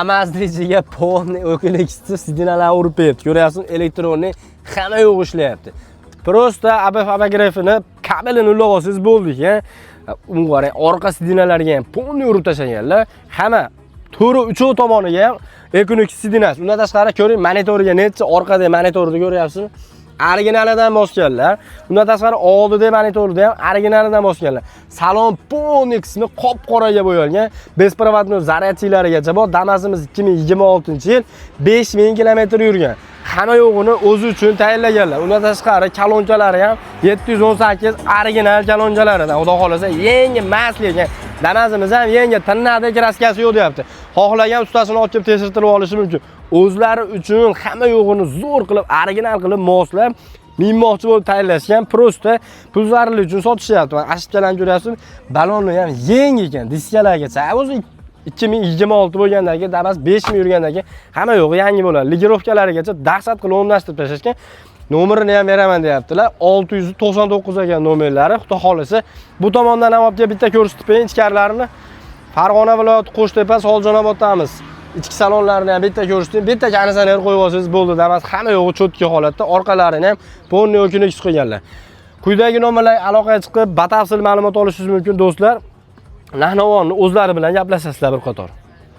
Damas'ning ichiga polni o'kinlikisi sidinalar urib berdi. Ko'ryapsiz, elektronning hamma yo'q ishlayapti. Prosta abafografini kabelini ulab olsangiz bo'ldi-ya. Unga orqa sidinalarga ham polni urib tashlaganlar. Hamma to'ri uchoq tomoniga ham ekonik sidinasi. Undan tashqari ko'ring, monitoriga necha orqada monitorni ko'ryapsizmi? Originalidan bosganlar. Undan tashqari oldida monitorda ham originalidan bosganlar. Salon polni qismi qop-qoraga bo'yalgan. Besprovodnoy zaryadchilarigacha bor. Damasimiz 2026-yil 5000 km yurgan. Hamma yo'g'ini o'zi uchun tayyorlaganlar. Undan tashqari kolonkalari ham 718 original kolonkalaridan. Xudo xolasa yangi masligan. Damasimiz ham yangi tinnada kraskasi yo'q deyapti. Xohlagan ustasini ochib tekshirtirib olishi mumkin. O'zlari uchun hamma yo'g'ini zo'r qilib, original qilib moslab minmoqchi bo'lib tayyorlashgan. Prosta pulzarlik uchun sotishyapti. Mana ashibchalarni ko'ryapsiz. Balonni ham yangi ekan, diskalargacha. O'zi 2026 bo'lgandan keyin Damas 5000 yurgandan keyin hamma yo'g'i yangi bo'ladi. Ligirovkalarigacha dahshat qilib o'rnashtirib tashlashgan. Nomerini ham beraman deyaptilar. 699 ekan nomerlari. Xudo xolasa bu tomondan ham olib kelib bitta ko'rsatib qo'ying ichkarilarini. Farg'ona viloyati Qo'shtepa, Soljonobodamiz. Ichki salonlarini ham bitta ko'rishdim. Bitta konditsioner qo'yib olsangiz bo'ldi. Damas hamma yo'g'i cho'tka holatda. Orqalarini ham polni o'kinlik qo'yganlar. Quyidagi nomerlarga aloqaga chiqib batafsil ma'lumot olishingiz mumkin do'stlar. Nahnavonni o'zlari bilan gaplashasizlar bir qator.